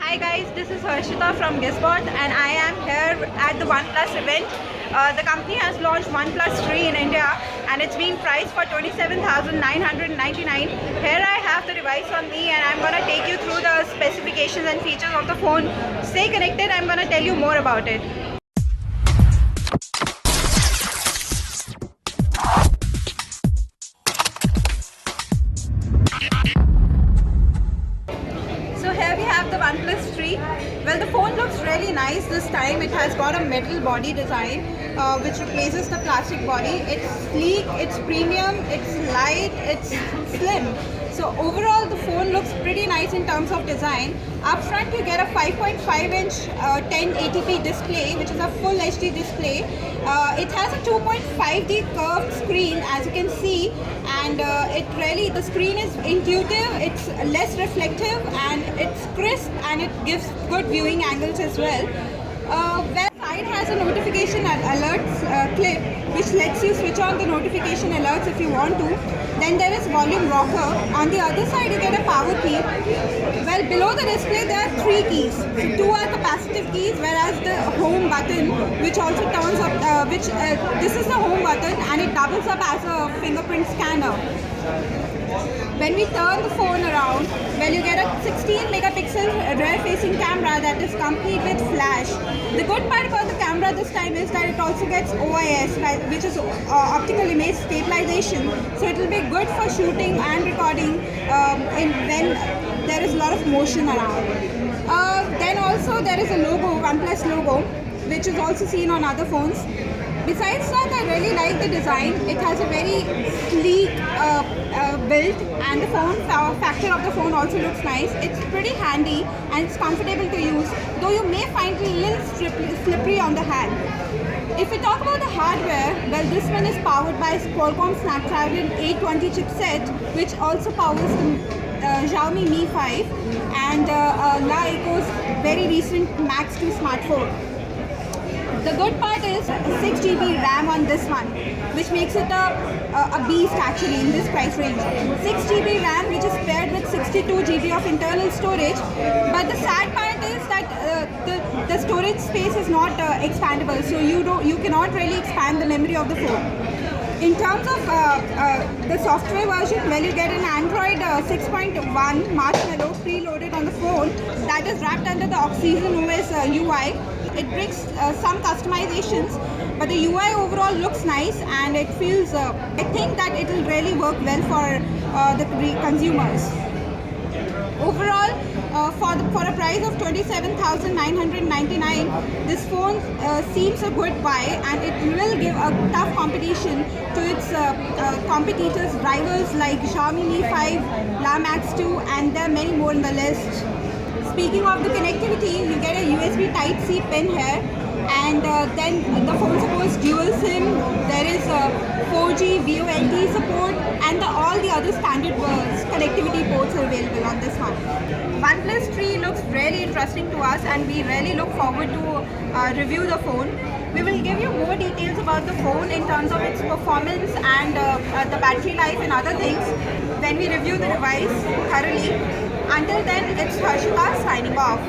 Hi guys, this is Harshita from Gizbot and I am here at the OnePlus event. The company has launched OnePlus 3 in India and it's been priced for 27,999. Here I have the device on me and I'm going to take you through the specifications and features of the phone. Stay connected, I'm going to tell you more about it. So here we have the OnePlus 3. Well, the phone looks really nice this time. It has got a metal body design which replaces the plastic body. It's sleek, it's premium, it's light, it's slim. So overall the phone looks pretty nice in terms of design. Up front you get a 5.5-inch 1080p display, which is a full HD display. It has a 2.5D curved screen, as you can see, and the screen is intuitive, it's less reflective, and it's crisp, and it gives good viewing angles as well. Side has a notification alerts clip which lets you switch on the notification alerts if you want to. Then there is volume rocker. On the other side you get a power key. Well, below the display there are 3 keys. So 2 are capacitive keys, whereas the home button, which also turns up, this is the home button and it doubles up as a fingerprint scanner. When we turn the phone around, well, you get a 16 megapixel rear facing camera that is complete with flash. The good part about the camera this time is that it also gets OIS, which is optical image stabilization. So it will be good for shooting and recording when there is a lot of motion around. Then also there is a logo, OnePlus logo, which is also seen on other phones. Besides that, I really like the design. It has a very sleek build, and the phone factor of the phone also looks nice. It's pretty handy and it's comfortable to use, though you may find it a little slippery on the hand. If we talk about the hardware, well, this one is powered by Qualcomm Snapdragon 820 chipset, which also powers the Xiaomi Mi 5 and Laiko's very recent Max 2 smartphone. The good part is 6GB RAM on this one, which makes it a beast actually in this price range. 6GB RAM, which is paired with 62GB of internal storage, but the sad part is that the storage space is not expandable, so you cannot really expand the memory of the phone. In terms of the software version, well, you get an Android 6.1 Marshmallow preloaded on the phone that is wrapped under the Oxygen OS UI. It brings some customizations, but the UI overall looks nice and it feels, I think that it will really work well for the consumers. Overall, for a price of 27,999, this phone seems a good buy, and it will give a tough competition to its competitors, rivals like Xiaomi Mi 5, La Max 2, and there are many more in the list. Speaking of the connectivity, you get a USB Type-C pin here, and then the phone supports dual SIM. There is 4G VoLTE support, and all the other standard connectivity ports are available on this one. OnePlus 3 looks really interesting to us, and we really look forward to review the phone. We will give you more details about the phone in terms of its performance and the battery life and other things when we review the device thoroughly. Until then, it's Harshita signing off.